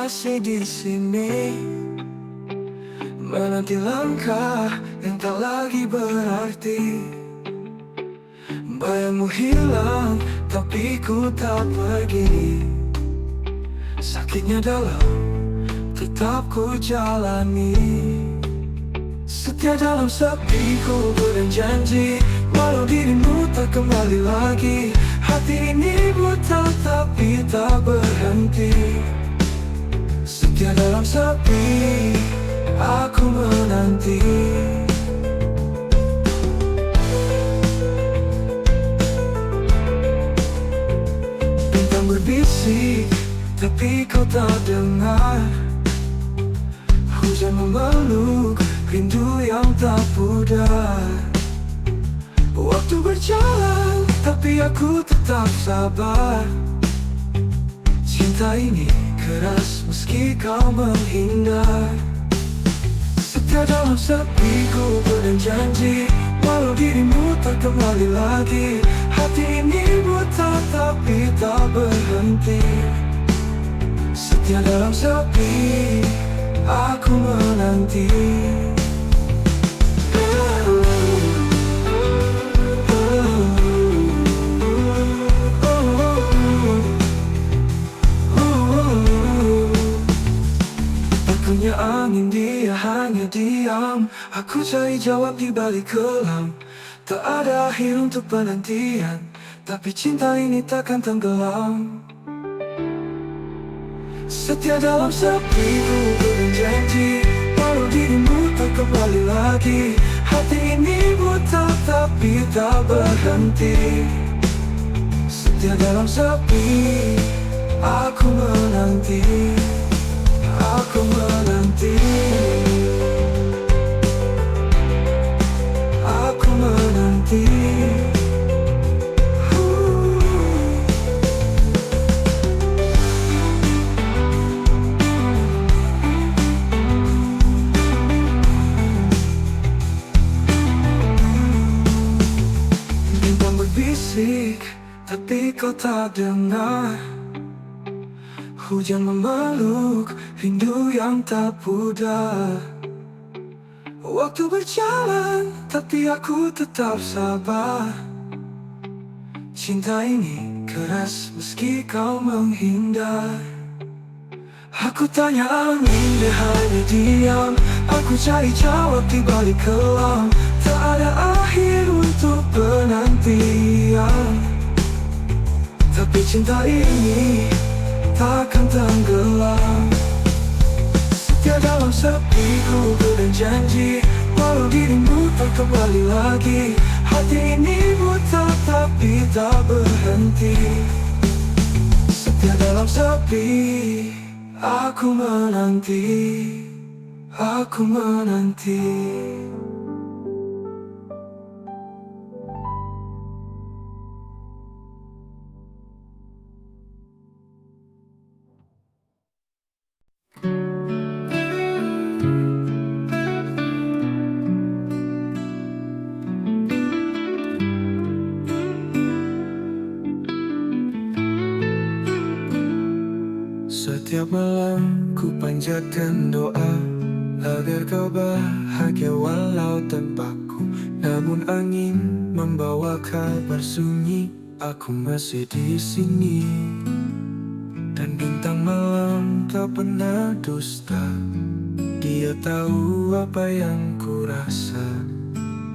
masih di sini, menanti langkah yang tak lagi berarti. Bayangmu hilang, tapi ku tak pergi. Sakitnya dalam, tetap ku jalani. Setia dalam sepi ku berjanji, walau dirimu tak kembali lagi. Hati ini buta tapi tak berhenti. Setia dalam sepi, aku menanti. Bintang berbisik, tapi kau tak dengar. Hujan memeluk, rindu yang tak pudar. Waktu berjalan, tapi aku tetap sabar. Cinta ini keras meski kau menghindar. Setia dalam sepi ku berjanji, walau dirimu tak kembali lagi. Hati ini buta tapi tak berhenti. Setia dalam sepi, aku menanti. Punya angin, dia hanya diam. Aku cari jawab di balik kelam. Tak ada akhir untuk penantian, tapi cinta ini takkan tenggelam. Setia dalam sepi ku berjanji, walau dirimu tak kembali lagi. Hati ini buta tapi tak berhenti. Setia dalam sepi, aku menanti. Aku menanti. Aku menanti. Bintang berbisik, tapi kau tak dengar. Hujan memeluk, rindu yang tak pudar. Waktu berjalan, tapi aku tetap sabar. Cinta ini keras meski kau menghindar. Aku tanya angin, dia hanya diam. Aku cari jawab di balik kelam. Tak ada akhir untuk penantian, tapi cinta ini takkan tenggelam. Setia dalam sepi ku berjanji, walau dirimu tak kembali lagi. Hati ini buta tapi tak berhenti. Setia dalam sepi, aku menanti. Aku menanti. Setiap malam ku panjatkan doa agar kau bahagia walau tanpaku. Namun angin membawa kabar sunyi, aku masih di sini. Dan bintang malam tak pernah dusta, dia tahu apa yang ku rasa.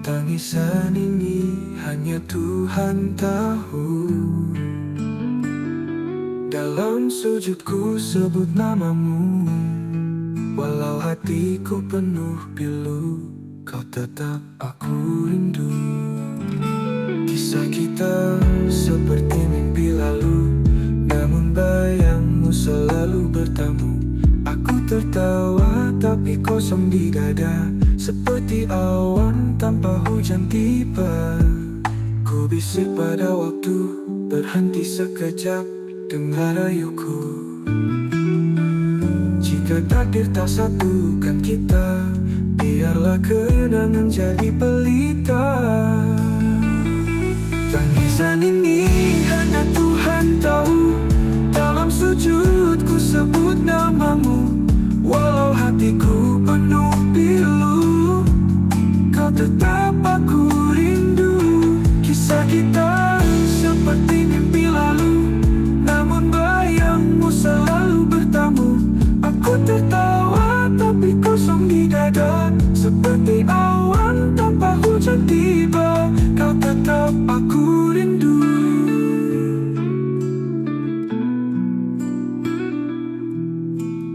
Tangisan ini hanya Tuhan tahu. Dalam sujudku sebut namamu, walau hatiku penuh pilu, kau tetap aku rindu. Kisah kita seperti mimpi lalu, namun bayangmu selalu bertamu. Aku tertawa tapi kosong di dada, seperti awan tanpa hujan tiba. Ku bisik pada waktu, berhenti sekejap. Dengar rayuku, jika takdir tak satukan kita, biarlah kenangan jadi pelita. Tangisan ini hanya Tuhan tahu. Dalam sujudku sebut namamu, tetap aku rindu.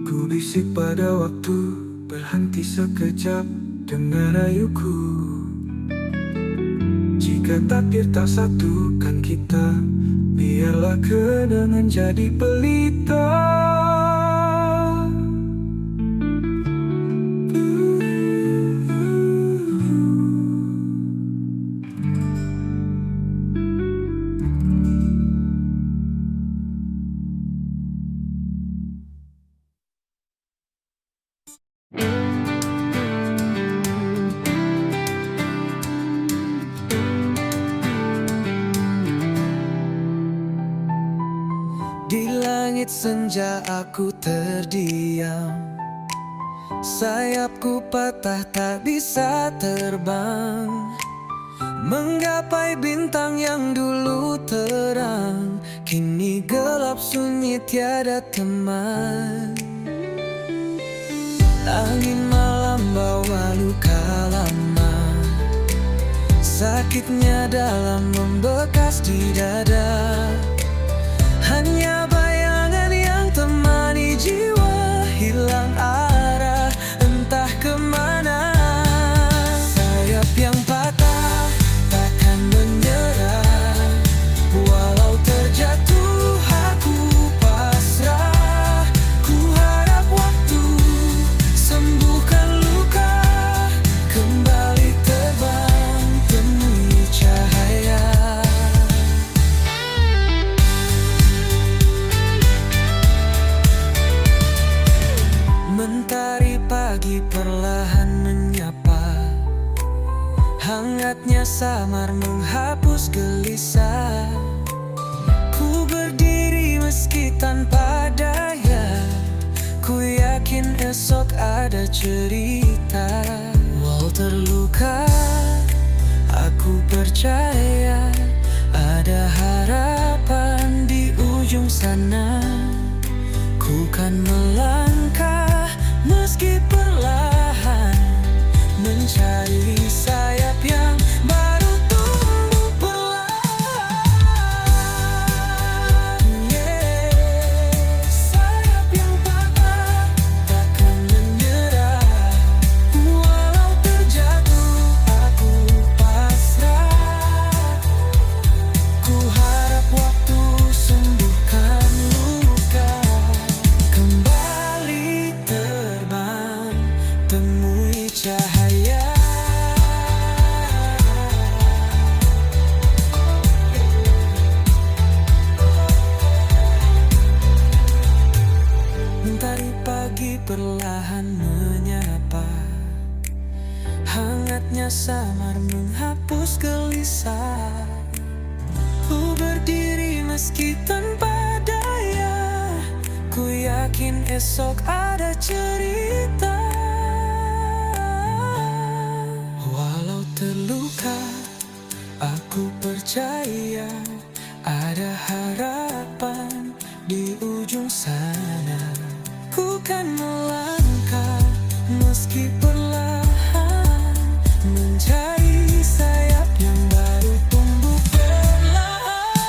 Ku bisik pada waktu, berhenti sekejap, dengar rayuku. Jika takdir tak satukan kita, biarlah kenangan jadi pelita. Di langit senja aku terdiam, sayapku patah tak bisa terbang, menggapai bintang yang dulu terang, kini gelap sunyi tiada teman. Angin malam bawa luka lama, sakitnya dalam membekas di dada. Hanya bayangan yang temani jiwa, hilang arah entah kemana. Sayap yang patah takkan menyerah, walau terjatuh aku pasrah. Ku harap waktu sembuhkan luka, kembali terbang temui cahaya. Mentari pagi perlahan menyapa, hangatnya samar menghapus gelisah. Ku berdiri meski tanpa daya, ku yakin esok ada cerita. Walau terluka, aku percaya ada harapan di ujung sana. Ku kan melangkah meski perlahan, mencari sayap yang baru tumbuh perlahan. Sayap yang patah takkan menyerah, walau terjatuh aku pasrah. Ku harap waktu sembuhkan luka, kembali terbang temui cahaya. Mentari pagi perlahan menyapa, hangatnya samar menghapus gelisah. Ku berdiri meski tanpa daya, ku yakin esok ada cerita. Walau terluka, aku percaya ada harapan di ujung sana. Ku kan melangkah meski perlahan, mencari sayap yang baru tumbuh perlahan.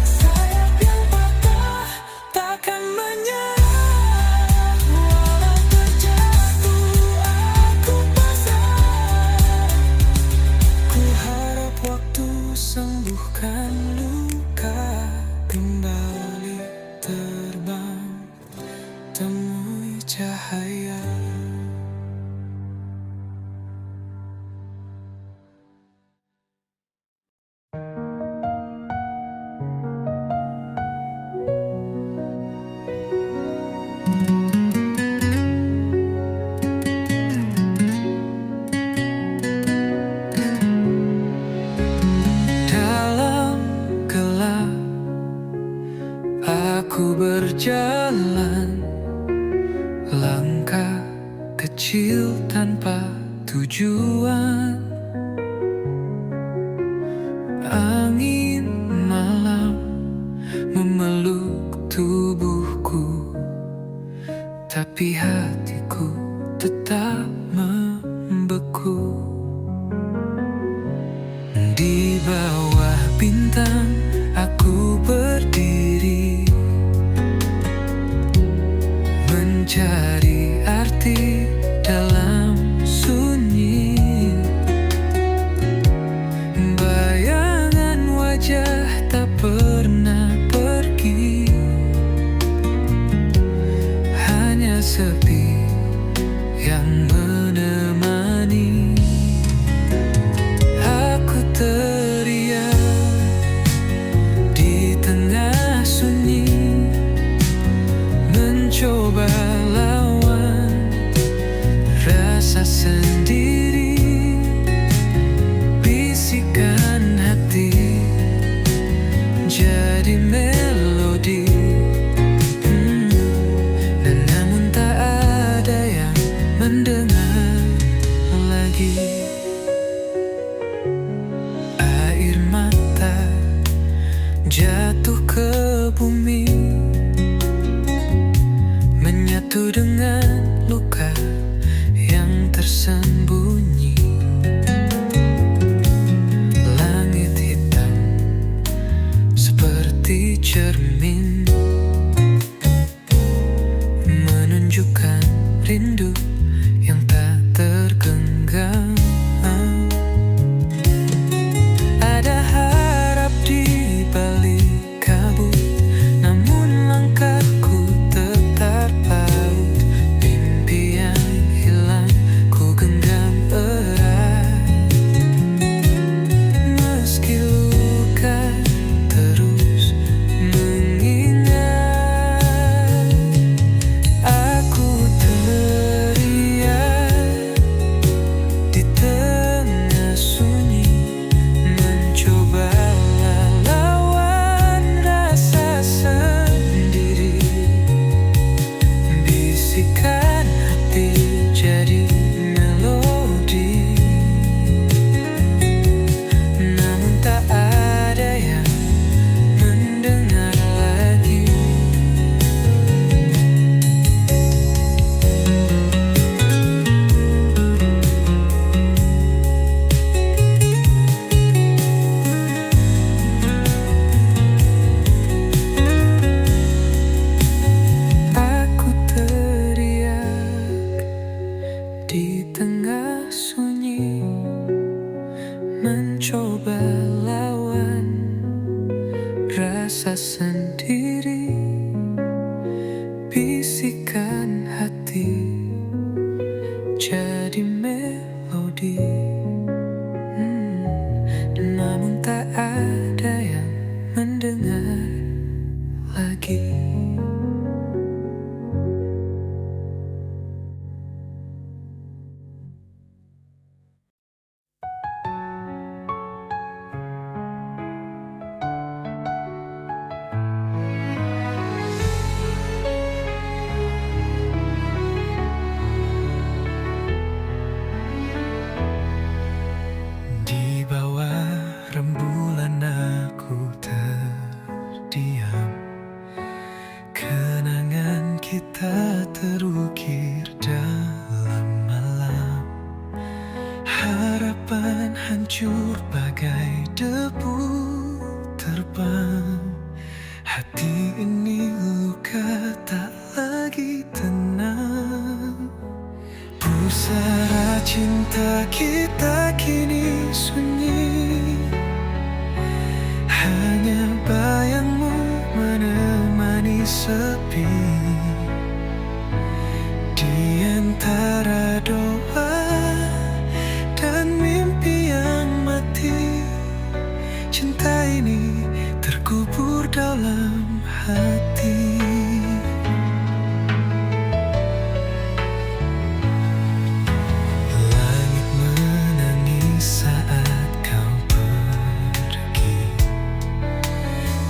Sayap yang patah takkan menyerah, walau terjatuh aku pasrah. Ku harap waktu sembuhkan luka, kembali terbang temui cahaya. Dalam gelap aku berjalan, langkah kecil tanpa tujuan. Angin malam memeluk tubuhku, tapi hatiku tetap membeku. bawah bintang aku berdiri, mencari arti dalam sunyi. Bayangan wajah tak pernah pergi, hanya sepi yang menemani. Aku teriak di tengah sunyi, mencoba lawan rasa sendiri. Bisikan hati jadi melodi, dan namun tak ada yang mendengar lagi. Air mata jatuh ke bumi, menyatu dengan luka yang tersembunyi. Langit hitam seperti cermin, menunjukkan rindu yang tak tergenggam. Ada harap di balik kabut, namun langkahku tetap paut. Mimpi yang hilang ku genggam erat, meski luka terus mengingat. Aku teriak di tengah sunyi, mencoba lawan rasa sendiri. Bisikan hati jadi melodi, namun tak ada yang mendengar lagi. Aku teriak di tengah sunyi, mencoba lawan rasa sendiri. Bisikan hati jadi melodi, namun tak ada yang mendengar lagi. Di bawah rembulan aku terdiam, kenangan kita terukir dalam malam. Harapan hancur bagai debu terbang. Hati ini luka tak lagi tenang. Pusara cinta kita kini sunyi, hanya bayangmu menemani sepi. Di antara doa dan mimpi yang mati, cinta ini terkubur dalam hati. Langit menangis saat kau pergi,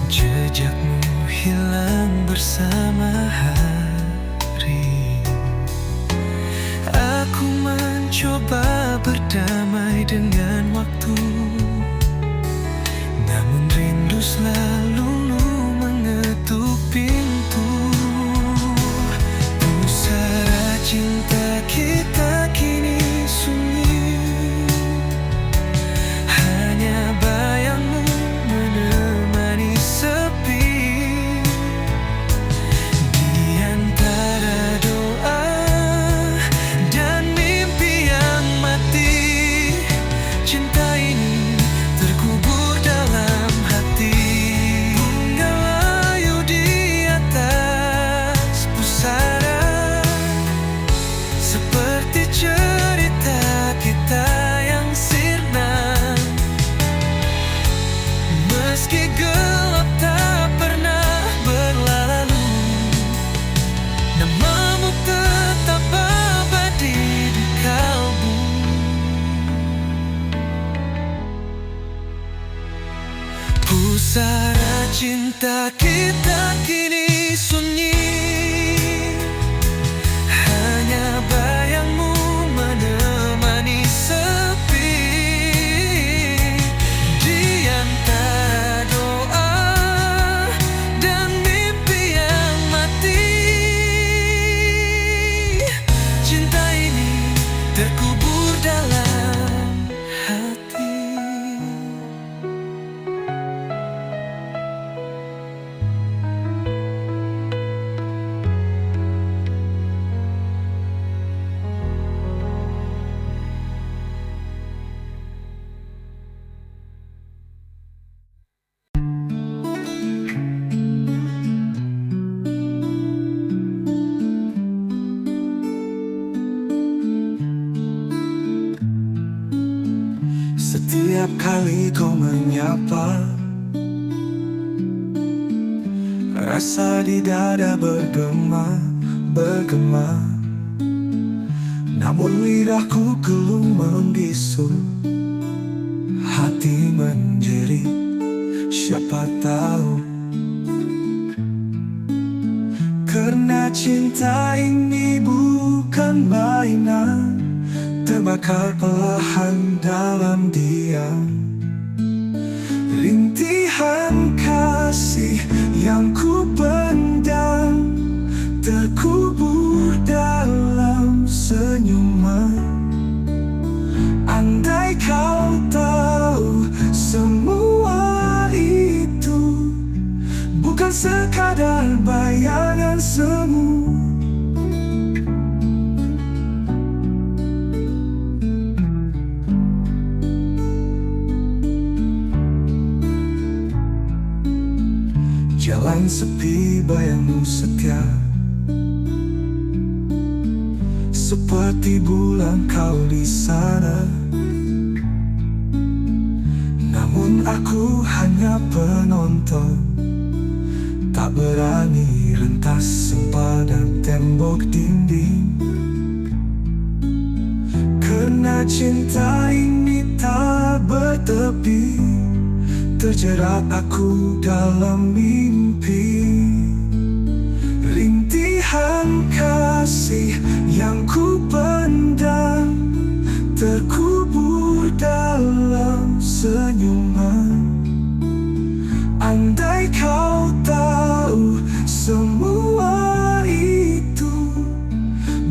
jejakmu hilang bersama hari. Aku mencoba berdamai dengan waktu, namun rindu selalu mengetuk pintu. Pusara cinta kita kini sunyi, hanya bayang Tanda cinta kita kini sunyi, hanya bayangmu menemani sepi. Di antara doa dan mimpi yang mati, cinta ini terkubur dalam hati. Setiap kali kau menyapa, rasa di dada bergema. Namun lidahku gelum membisu, hati menjerit, siapa tahu. Karena cinta ini bukan mainan, terbakar perlahan dalam diam. Rintihan kasih yang ku pendam terkubur dalam senyuman. Andai kau tahu semua itu bukan sekadar bayangan semu. Jalan sepi, bayangmu setia, seperti bulan kau di sana. Namun aku hanya penonton, tak berani rentas sepadan tembok dinding. Karena cinta ini tak bertepi, terjerat aku dalam mimpi. Rintihan kasih yang ku pendam terkubur dalam senyuman. Andai kau tahu semua itu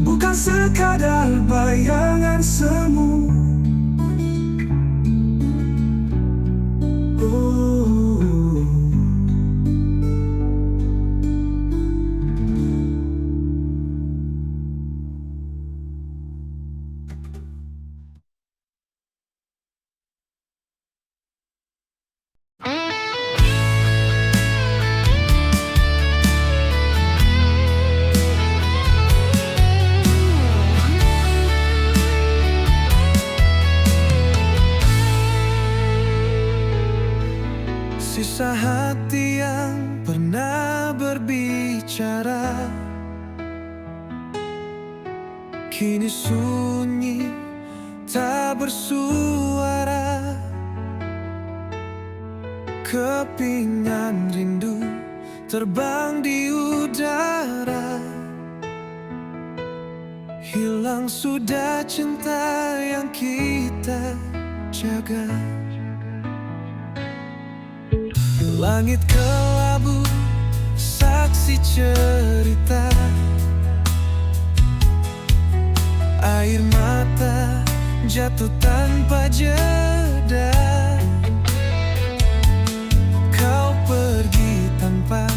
bukan sekadar bayangan semu. Sisa hati yang pernah berbicara kini sunyi, tak bersuara. Kepingan rindu terbang di udara. Hilang sudah cinta yang kita jaga. Langit kelabu, saksi cerita. Air mata jatuh tanpa jeda. Kau pergi tanpa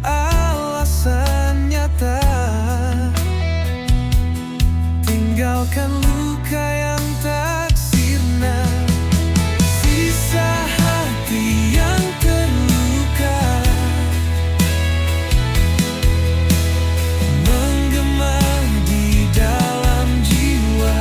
alasan nyata, tinggalkan luka yang tak sirna. Sisa hati yang terluka menggema di dalam jiwa.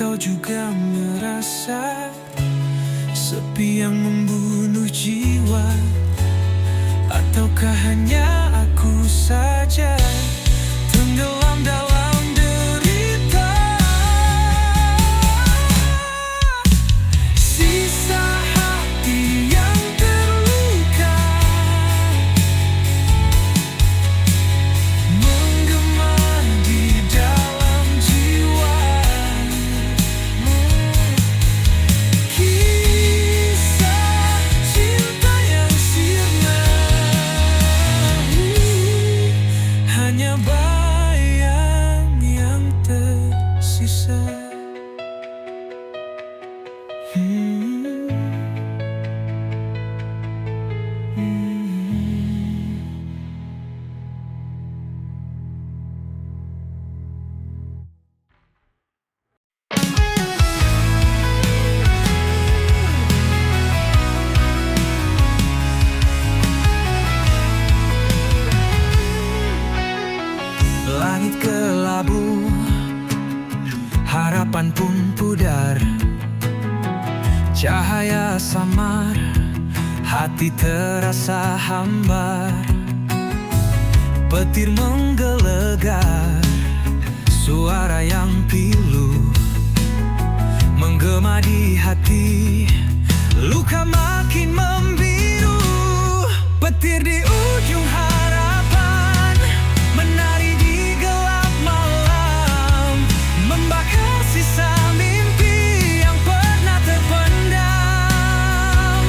kau juga merasa sepi yang membunuh jiwa? Ataukah hanya aku saja tenggelam dalam derita? Sisa hati yang terluka menggema di dalam jiwa. Kisah cinta yang sirna hanya bayang yang tersisa. Langit kelabu, harapan pun pudar, cahaya samar, hati terasa hambar. Petir menggelegar, suara yang pilu menggema di hati, luka makin membiru. Petir di ujung harapan menari di gelap malam, membakar sisa mimpi yang pernah terpendam.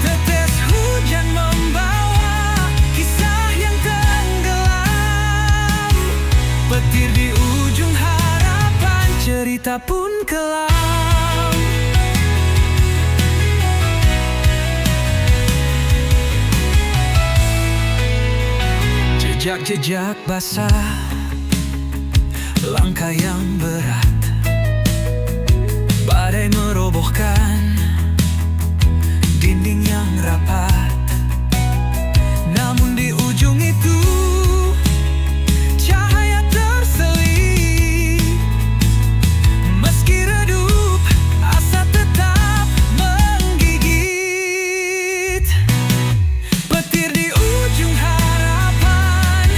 Tetes hujan membawa kisah yang tenggelam. Petir di ujung harapan, cerita pun kelam. Jejak-jejak basah, langkah yang berat, badai merobohkan dinding yang rapat. Namun di ujung itu cahaya terselip, meski redup asa tetap menggigit. Petir di ujung harapan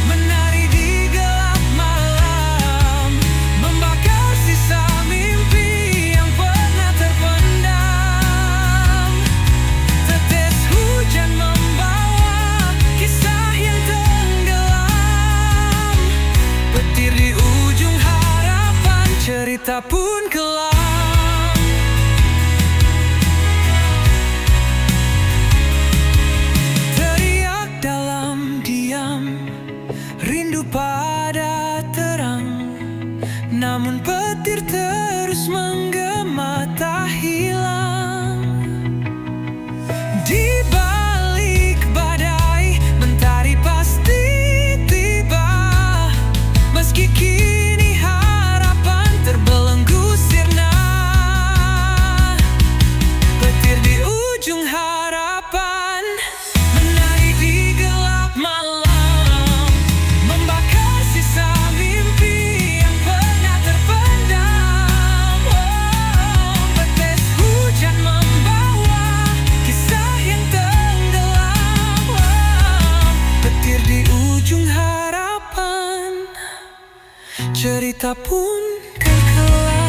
menari di gelap malam, membakar sisa mimpi yang pernah terpendam. Tetes hujan membawa kisah yang tenggelam. Petir di ujung harapan, cerita pun kelam. Teriak dalam diam, rindu pada terang, namun petir terus menggema tak hilang. Di balik badai, mentari pasti tiba, meski kini harapan terbelenggu sirna. Petir di ujung harapan menari di gelap malam, membakar sisa mimpi yang pernah terpendam. Tetes hujan membawa kisah yang tenggelam. Petir di ujung harapan, cerita pun kelam.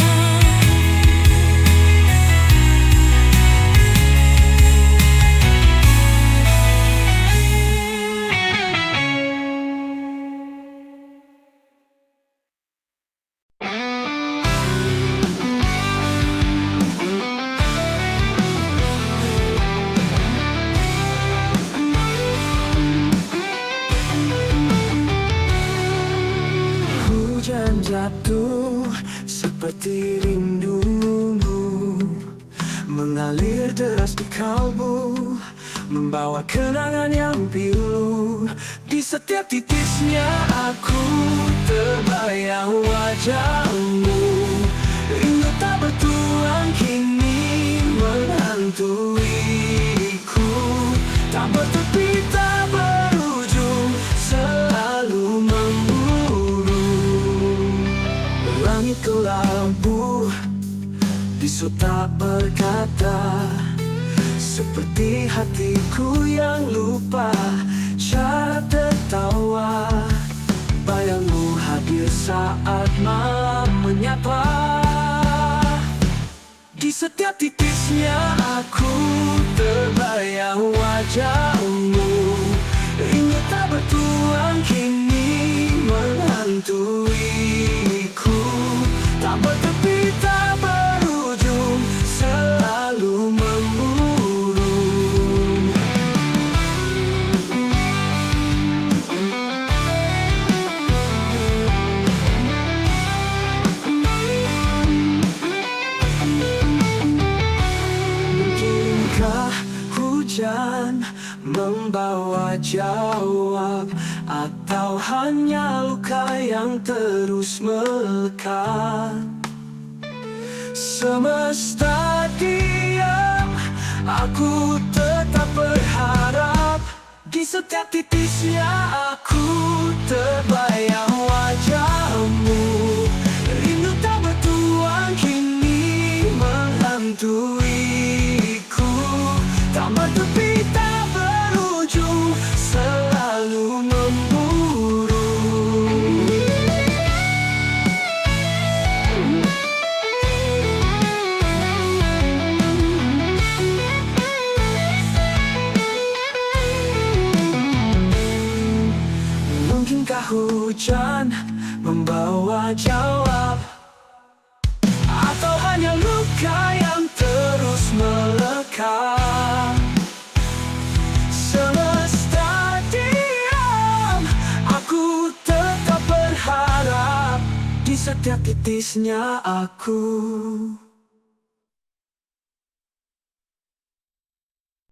Hujan jatuh seperti rindumu, mengalir deras di kalbu, membawa kenangan yang pilu. Di setiap titisnya aku terbayang wajahmu. Rindu tak bertulang kini menghantuiku, tak bertepi tak berujung, selalu memburu. Langit kelabu, bisu tak berkata, seperti hatiku yang lupa cara tertawa. Bayangmu hadir saat malam menyapa. Di setiap titisnya aku terbayang wajahmu. Rindu tak bertuan kini menghantuiku. Tak bertepi, tak berujung, selalu memburu. Mungkinkah hujan membawa jawab, atau hanya luka yang terus melekat? Semesta diam, aku tetap berharap. Di setiap titisnya aku terbayang wajahmu. Rindu tak bertuan kini menghantuiku. Tak bertepi, tak berujung, selalu memburu. Mungkinkah hujan membawa jawab, atau hanya luka yang terus melekat? Semesta diam, aku tetap berharap. Di setiap titisnya aku